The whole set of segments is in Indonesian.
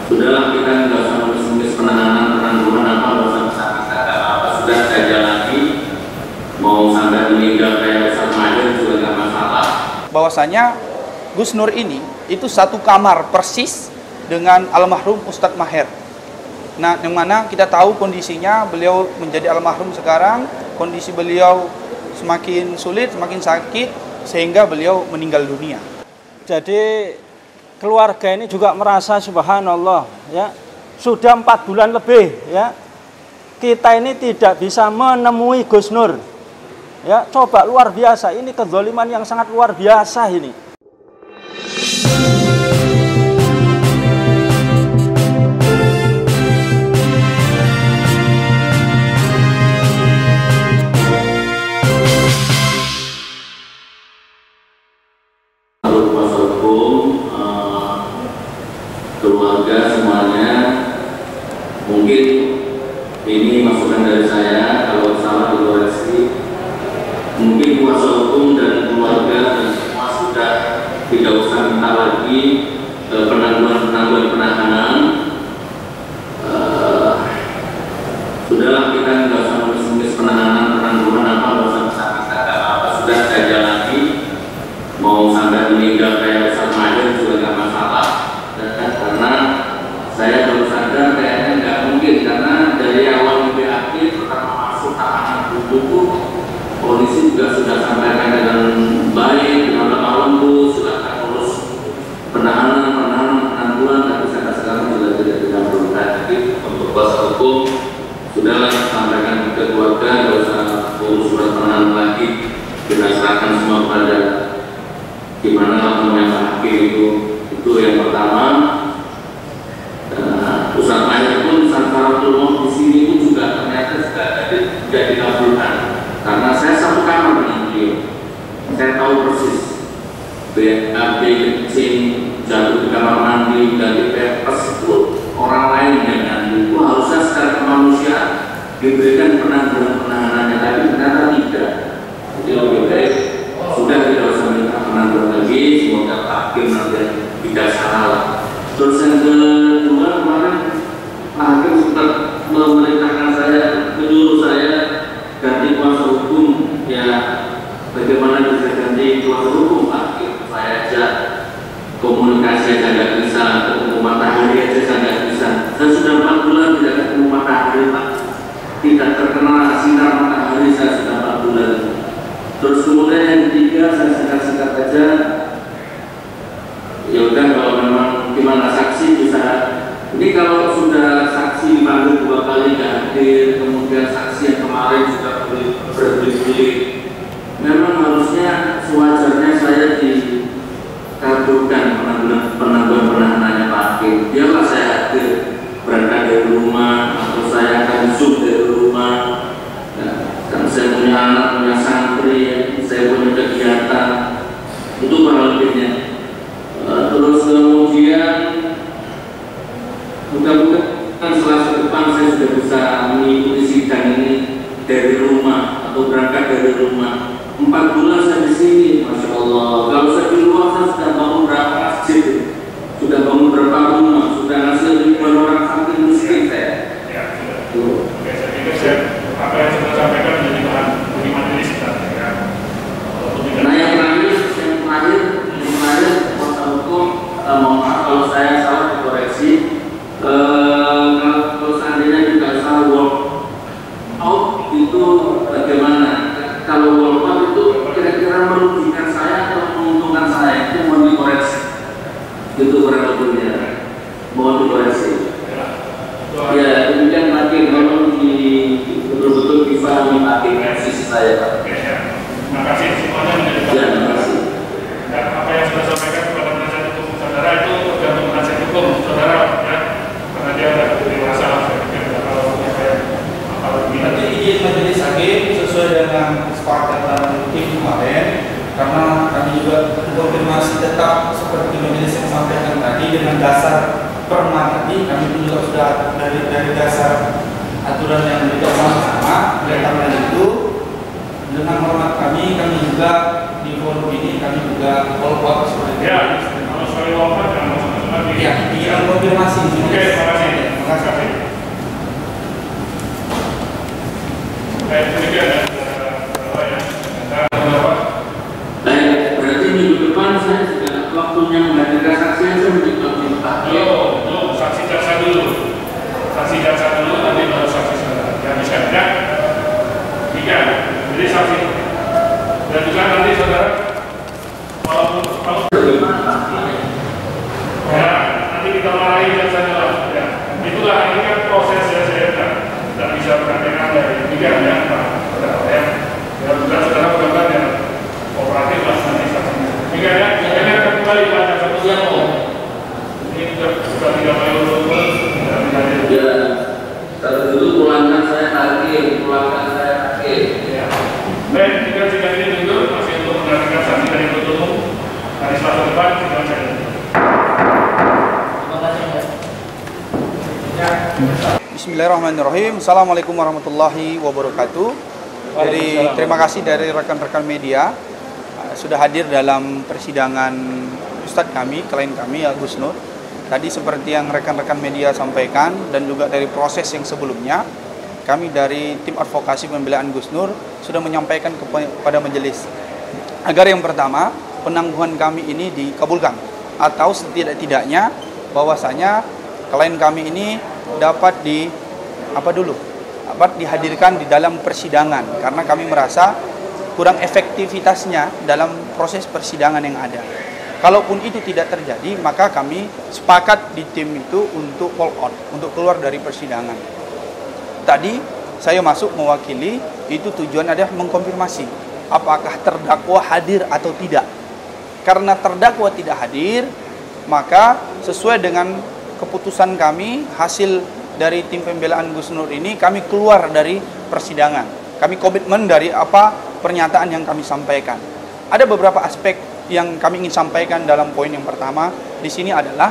Sudahlah, kita nggak usah nulis-nulis penahanan, penangguhan apa, nggak usah kata apa, sudah saja lagi. Mau sampai meninggal kayak Ustaz Maher juga nggak masalah. Bahwasanya Gus Nur ini itu satu kamar persis dengan almarhum Ustadz Maher. Nah, yang mana kita tahu kondisinya beliau menjadi almarhum sekarang, kondisi beliau semakin sulit, semakin sakit, sehingga beliau meninggal dunia. Jadi keluarga ini juga merasa subhanallah ya, sudah 4 bulan lebih ya kita ini tidak bisa menemui Gus Nur ya. Coba, luar biasa, ini kezaliman yang sangat luar biasa ini. Keluarga semuanya, mungkin ini masukan dari saya, kalau salah dikoreksi. Mungkin kuasa hukum dan keluarga dan semua sudah tidak usah minta lagi penangguhan penahanan. Sudahlah, kita nggak usah nulis penahanan, penangguhan apa, nggak usah kata apa, sudah saja lagi. Mau sampai meninggal kayak Ustaz Maher juga nggak masalah. Karena saya baru sadar kayaknya nggak mungkin, karena dari awal sampai akhir pertama masuk tahanan buku, polisi juga sudah sampaikan dengan baik, dengan lemah lembut, silakan urus penahanan, penangguhan, tapi sampai sekarang sudah tidak dikabulkan. Jadi untuk kuasa hukum sudahlah, sampaikan ke keluarga, nggak usah urus surat penahanan lagi, kita serahkan semua kepada gimana yang hakim itu yang pertama. Ustaz Maher pun Santaratul di sini pun juga ternyata tidak dikabulkan, karena saya satu kamar dengan beliau. Saya tahu persis BAB kecil jatuh di kamar mandi dan di pepes itu orang lain dengan itu harusnya secara kemanusiaan diberikan penangguhan penahanannya, tapi ternyata tidak. Jadi lebih baik sudah tidak usah minta penangguhan lagi, semoga hakim nanti tidak salah. Terus yang kedua, kemarin hakim sempat memerintahkan saya, menyuruh saya ganti kuasa hukum. Ya, bagaimana bisa ganti kuasa hukum, Pak? Saya aja komunikasi aja nggak bisa, ketemu matahari aja saya nggak bisa. Saya sudah 4 bulan tidak ketemu matahari, Pak. Tidak terkena sinar matahari, saya sudah 4 bulan. Terus kemudian yang ketiga, saya singkat-singkat aja. Ya udah, kalau memang gimana saksi bisa. Ini kalau sudah saksi dipanggil 2 kali nggak hadir, kemudian saksi yang kemarin juga berbelit-belit, memang harusnya sewajarnya saya dikabulkan penangguhan penahanannya Pak Hakim. Biarlah saya hadir, berangkat dari rumah, atau saya akan zoom dari rumah. Kan saya punya anak, punya santri, saya punya kegiatan, itu kurang lebihnya. Terus kemudian mudah-mudahan Selasa depan saya sudah bisa mengikuti sidang ini dari rumah atau berangkat dari rumah. 4 bulan saya di sini, Masya Allah. Kalau saya di luar, saya sudah bangun berapa masjid, sudah bangun berapa rumah, sudah ngasih ribuan orang fakir miskin saya. Ya, tuh. Oke, saya pikir apa yang sudah sampaikan menjadi bahan bagi majelis kita. Nah, yang terakhir, kuasa hukum, mohon maaf kalau saya salah dikoreksi. Kalau seandainya juga salah work out itu bagaimana? Kalau work out itu kira-kira merugikan saya atau menguntungkan saya, itu mohon dikoreksi. Itu kurang lebihnya, mohon dikoreksi. Ya, demikian lagi kalau betul-betul difahami lagi sisi saya, Pak. Terima kasih semuanya. Ya, terima kasih. Dan apa yang sudah sampaikan kepada penasihat hukum saudara itu tergantung penasihat hukum saudara, ya, karena dia sudah dewasa. Nanti izin majelis hakim sesuai dengan kesepakatan tim kemarin, karena kami juga konfirmasi tetap seperti majelis yang sampaikan tadi dengan dasar perma tadi, kami juga sudah dari dasar aturan yang tidak sama. Oleh karena itu, dengan hormat kami juga di forum ini kami juga follow up seperti ya, kalau soal wafat jangan Ya, ingin konfirmasi. Oke, terima kasih. Terima kasih. Baik, demikian ya. Baik, berarti minggu depan saya sudah waktunya menghadirkan saksi yang saya minta. Belum, saksi jaksa dulu. Saksi jaksa dulu, nanti baru saksi saudara. Ya, bisa ya. Tiga, jadi saksi. Dan juga nanti saudara, kalau ya, nanti kita marahi jaksanya lah. Ya, itulah ini kan proses ya, saya tidak bisa berkatakan dari tiga ya, Pak. Saudara ya. Ya, bukan saudara bukan ya. Kooperatif lah nanti saksinya. Tiga ya, ini akan kembali pada satu yang ini sudah tidak mau lulus. Ya, kalau dulu pulangkan saya hakim, pulangkan saya hakim. Ya. Baik, jika ini mundur masih untuk mendengarkan saksi dari penuntut umum hari Selasa depan kita cari. Terima kasih. Ya. Bismillahirrahmanirrahim. Assalamualaikum warahmatullahi wabarakatuh. Jadi terima kasih dari rekan-rekan media sudah hadir dalam persidangan Ustadz kami, klien kami Gus Nur. Tadi seperti yang rekan-rekan media sampaikan dan juga dari proses yang sebelumnya, kami dari tim advokasi pembelaan Gus Nur sudah menyampaikan kepada majelis agar yang pertama penangguhan kami ini dikabulkan atau setidak-tidaknya bahwasanya klien kami ini dapat dapat dihadirkan di dalam persidangan karena kami merasa kurang efektivitasnya dalam proses persidangan yang ada. Kalaupun itu tidak terjadi, maka kami sepakat di tim itu untuk call out, untuk keluar dari persidangan. Tadi saya masuk mewakili, itu tujuan adalah mengkonfirmasi apakah terdakwa hadir atau tidak. Karena terdakwa tidak hadir, maka sesuai dengan keputusan kami, hasil dari tim pembelaan Gus Nur ini, kami keluar dari persidangan. Kami komitmen dari apa pernyataan yang kami sampaikan. Ada beberapa aspek yang kami ingin sampaikan dalam poin yang pertama di sini adalah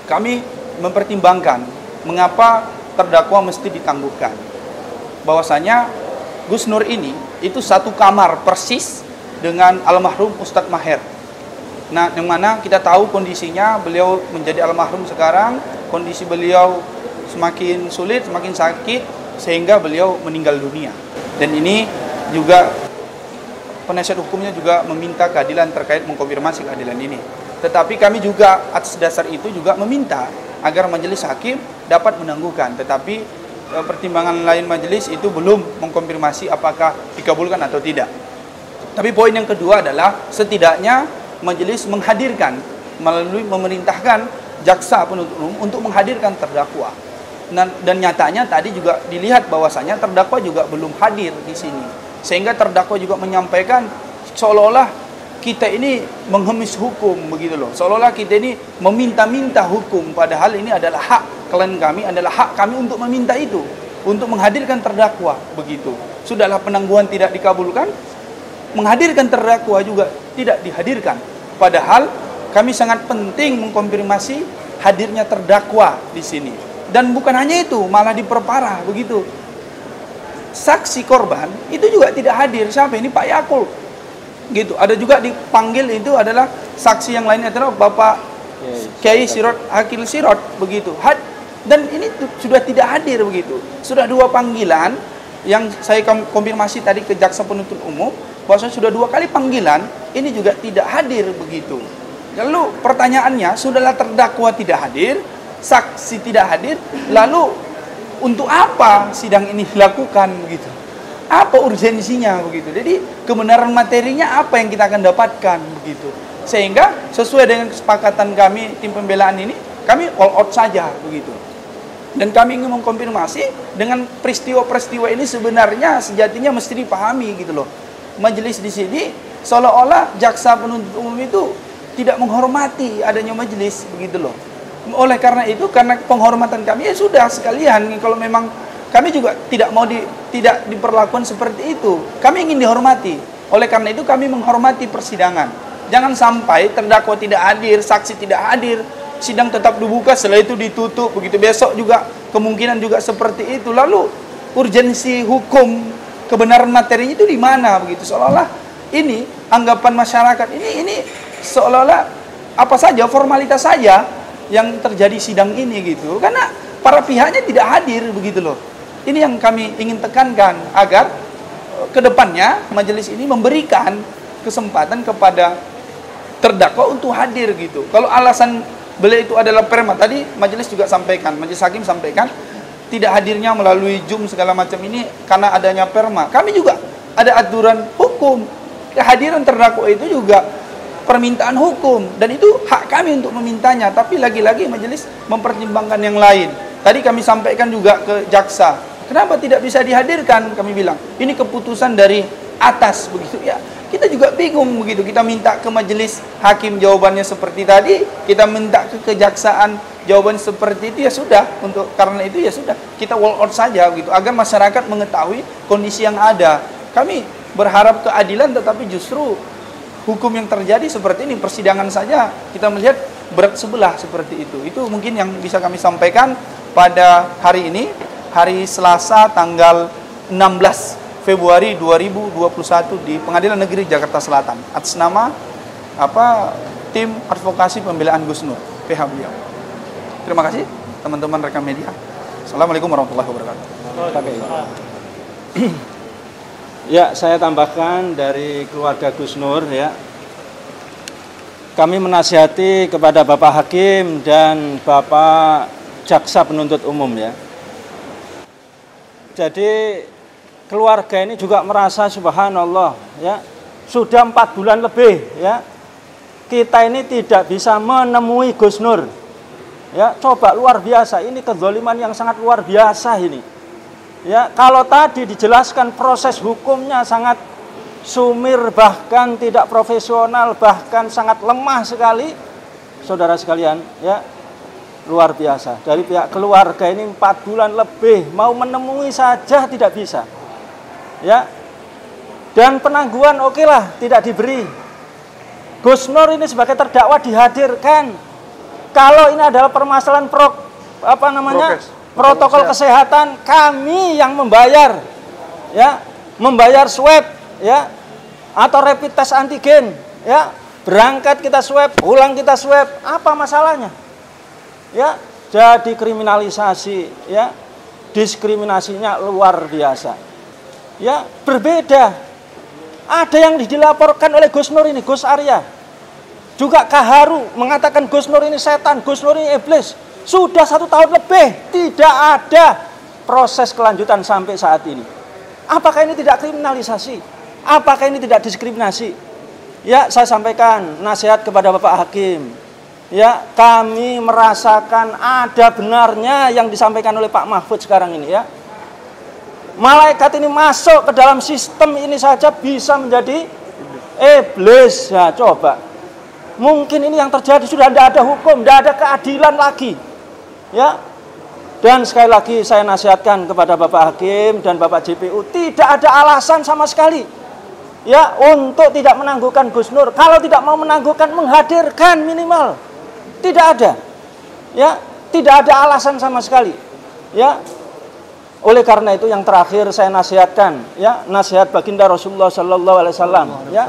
kami mempertimbangkan mengapa terdakwa mesti ditangguhkan. Bahwasanya Gus Nur ini itu satu kamar persis dengan almarhum Ustadz Maher. Nah, yang mana kita tahu kondisinya beliau menjadi almarhum sekarang, kondisi beliau semakin sulit, semakin sakit sehingga beliau meninggal dunia. Dan ini juga penasihat hukumnya juga meminta keadilan terkait mengkonfirmasi keadilan ini. Tetapi kami juga atas dasar itu juga meminta agar majelis hakim dapat menangguhkan. Tetapi pertimbangan lain majelis itu belum mengkonfirmasi apakah dikabulkan atau tidak. Tapi poin yang kedua adalah setidaknya majelis menghadirkan melalui memerintahkan jaksa penuntut umum untuk menghadirkan terdakwa. Dan nyatanya tadi juga dilihat bahwasanya terdakwa juga belum hadir di sini. Sehingga terdakwa juga menyampaikan seolah-olah kita ini menghemis hukum begitu loh. Seolah-olah kita ini meminta-minta hukum, padahal ini adalah hak klien kami, adalah hak kami untuk meminta itu, untuk menghadirkan terdakwa begitu. Sudahlah penangguhan tidak dikabulkan, menghadirkan terdakwa juga tidak dihadirkan. Padahal kami sangat penting mengkonfirmasi hadirnya terdakwa di sini. Dan bukan hanya itu, malah diperparah begitu. Saksi korban itu juga tidak hadir. Siapa ini? Pak Yakul. Gitu. Ada juga dipanggil itu adalah saksi yang lainnya adalah Bapak Kiai Sirot Akil Sirot begitu. Dan ini sudah tidak hadir begitu. Sudah 2 panggilan yang saya konfirmasi tadi ke jaksa penuntut umum bahwasanya sudah 2 kali panggilan ini juga tidak hadir begitu. Lalu pertanyaannya, sudahlah terdakwa tidak hadir, saksi tidak hadir, lalu untuk apa sidang ini dilakukan begitu? Apa urgensinya begitu? Jadi kebenaran materinya apa yang kita akan dapatkan begitu? Sehingga sesuai dengan kesepakatan kami tim pembelaan ini, kami all out saja begitu. Dan kami ingin mengkonfirmasi dengan peristiwa-peristiwa ini sebenarnya sejatinya mesti dipahami gitu loh. Majelis di sini seolah-olah jaksa penuntut umum itu tidak menghormati adanya majelis begitu loh. Oleh karena itu, karena penghormatan kami ya sudah sekalian, kalau memang kami juga tidak mau tidak diperlakukan seperti itu. Kami ingin dihormati. Oleh karena itu kami menghormati persidangan. Jangan sampai terdakwa tidak hadir, saksi tidak hadir, sidang tetap dibuka, setelah itu ditutup begitu. Besok juga kemungkinan juga seperti itu. Lalu urgensi hukum kebenaran materinya itu di mana begitu? Seolah-olah ini anggapan masyarakat ini seolah-olah apa saja formalitas saja. yang terjadi sidang ini gitu, karena para pihaknya tidak hadir begitu loh. Ini yang kami ingin tekankan agar kedepannya majelis ini memberikan kesempatan kepada terdakwa untuk hadir gitu. Kalau alasan beliau itu adalah perma, tadi majelis juga sampaikan, majelis hakim sampaikan tidak hadirnya melalui Zoom segala macam ini karena adanya perma. Kami juga ada aturan hukum. Kehadiran terdakwa itu juga permintaan hukum dan itu hak kami untuk memintanya, tapi lagi-lagi majelis mempertimbangkan yang lain. Tadi kami sampaikan juga ke jaksa, kenapa tidak bisa dihadirkan? Kami bilang ini keputusan dari atas begitu ya. Kita juga bingung begitu. Kita minta ke majelis hakim jawabannya seperti tadi, kita minta ke kejaksaan jawaban seperti itu, ya sudah. Untuk karena itu ya sudah, kita walk out saja gitu agar masyarakat mengetahui kondisi yang ada. Kami berharap keadilan, tetapi justru hukum yang terjadi seperti ini, persidangan saja kita melihat berat sebelah seperti itu. Itu mungkin yang bisa kami sampaikan pada hari ini, hari Selasa tanggal 16 Februari 2021 di Pengadilan Negeri Jakarta Selatan atas nama tim advokasi pembelaan Gus Nur, PH beliau. Terima kasih teman-teman rekan media. Assalamualaikum warahmatullahi wabarakatuh. Ya, saya tambahkan dari keluarga Gus Nur ya. Kami menasihati kepada Bapak Hakim dan Bapak Jaksa Penuntut Umum ya. Jadi keluarga ini juga merasa subhanallah ya. Sudah 4 bulan lebih ya. Kita ini tidak bisa menemui Gus Nur. Ya, coba luar biasa, ini kezaliman yang sangat luar biasa ini. Ya, kalau tadi dijelaskan proses hukumnya sangat sumir, bahkan tidak profesional, bahkan sangat lemah sekali, saudara sekalian, ya luar biasa. Dari pihak keluarga ini 4 bulan lebih mau menemui saja tidak bisa, ya. Dan penangguhan okelah tidak diberi. Gus Nur ini sebagai terdakwa dihadirkan. Kalau ini adalah permasalahan protokol kesehatan, kami yang membayar, ya, membayar swab, ya, atau rapid test antigen, ya, berangkat kita swab, pulang kita swab, apa masalahnya? Ya, jadi kriminalisasi, ya, diskriminasinya luar biasa, ya, berbeda. Ada yang dilaporkan oleh Gus Nur ini, Gus Arya, juga Kaharu mengatakan Gus Nur ini setan, Gus Nur ini iblis. Sudah 1 tahun lebih tidak ada proses kelanjutan sampai saat ini. Apakah ini tidak kriminalisasi? Apakah ini tidak diskriminasi? Ya, saya sampaikan nasihat kepada Bapak Hakim. Ya, kami merasakan ada benarnya yang disampaikan oleh Pak Mahfud sekarang ini ya. Malaikat ini masuk ke dalam sistem ini saja bisa menjadi iblis. Ya, coba. Mungkin ini yang terjadi, sudah tidak ada hukum, tidak ada keadilan lagi. Ya, dan sekali lagi saya nasihatkan kepada Bapak Hakim dan Bapak JPU, tidak ada alasan sama sekali ya untuk tidak menangguhkan Gus Nur. Kalau tidak mau menangguhkan, menghadirkan minimal. Tidak ada, ya, tidak ada alasan sama sekali. Ya, oleh karena itu yang terakhir saya nasihatkan, ya, nasihat baginda Rasulullah Sallallahu Alaihi Wasallam, ya,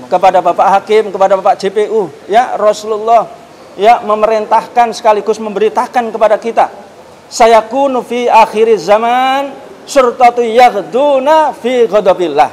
kepada Bapak Hakim, kepada Bapak JPU, ya, Rasulullah ya memerintahkan sekaligus memberitakan kepada kita, sayakunu fi akhir zaman surtatu yaghduna fi ghadabillah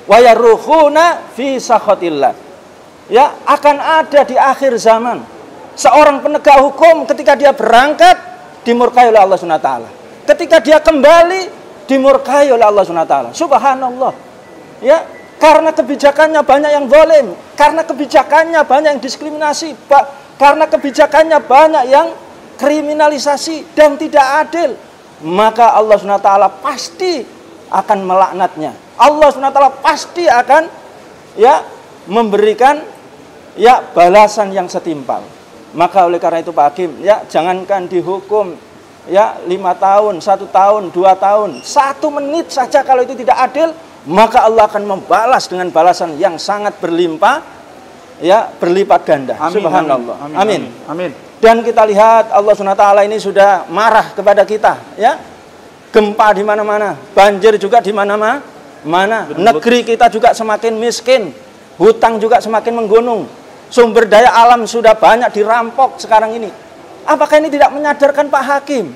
wa yaruhuna fi sakhatillah. Ya, akan ada di akhir zaman seorang penegak hukum ketika dia berangkat dimurkai oleh Allah Subhanahu wa taala. Ketika dia kembali dimurkai oleh Allah Subhanahu wa taala. Subhanallah. Ya, karena kebijakannya banyak yang zalim, karena kebijakannya banyak yang diskriminasi, karena kebijakannya banyak yang kriminalisasi dan tidak adil, maka Allah SWT pasti akan melaknatnya. Allah SWT pasti akan ya memberikan ya balasan yang setimpal. Maka oleh karena itu Pak Hakim, ya jangankan dihukum ya 5 tahun, 1 tahun, 2 tahun, 1 menit saja kalau itu tidak adil, maka Allah akan membalas dengan balasan yang sangat berlimpah, ya berlipat ganda. Amin, subhanallah. Amin. Amin. Amin. Dan kita lihat Allah SWT ini sudah marah kepada kita, ya. Gempa di mana-mana, banjir juga di mana-mana. Negeri kita juga semakin miskin, hutang juga semakin menggunung. Sumber daya alam sudah banyak dirampok sekarang ini. Apakah ini tidak menyadarkan Pak Hakim?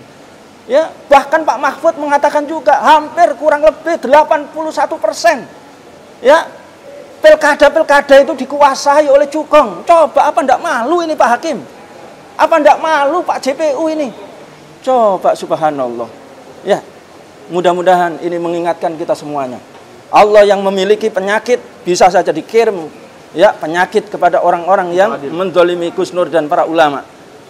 Ya, bahkan Pak Mahfud mengatakan juga hampir kurang lebih 81%. Ya, pilkada-pilkada itu dikuasai oleh cukong. Coba apa ndak malu ini Pak Hakim? Apa ndak malu Pak JPU ini? Coba subhanallah. Ya, mudah-mudahan ini mengingatkan kita semuanya. Allah yang memiliki penyakit bisa saja dikirim ya penyakit kepada orang-orang yang mendolimi Gus Nur dan para ulama.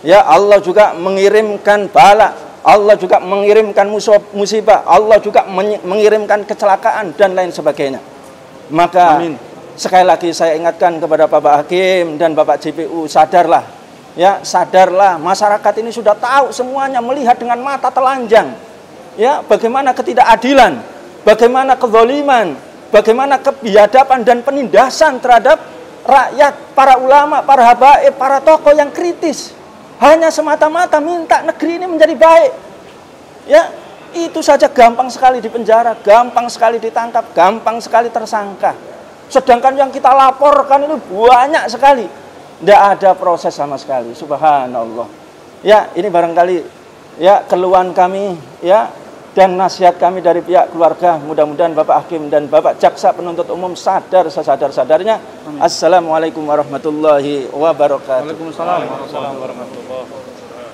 Ya, Allah juga mengirimkan bala, Allah juga mengirimkan musibah, Allah juga mengirimkan kecelakaan dan lain sebagainya. Maka amin. Sekali lagi saya ingatkan kepada Bapak Hakim dan Bapak JPU, sadarlah. Ya, sadarlah, masyarakat ini sudah tahu semuanya, melihat dengan mata telanjang. Ya, bagaimana ketidakadilan, bagaimana kezaliman, bagaimana kebiadaban dan penindasan terhadap rakyat, para ulama, para habaib, para tokoh yang kritis. Hanya semata-mata minta negeri ini menjadi baik. Ya, itu saja gampang sekali dipenjara, gampang sekali ditangkap, gampang sekali tersangka. Sedangkan yang kita laporkan ini banyak sekali. Tidak ada proses sama sekali. Subhanallah. Ya, ini barangkali ya keluhan kami ya dan nasihat kami dari pihak keluarga. Mudah-mudahan Bapak Hakim dan Bapak Jaksa Penuntut Umum sadar sesadar-sadarnya. Assalamualaikum warahmatullahi wabarakatuh. Waalaikumsalam warahmatullahi wabarakatuh.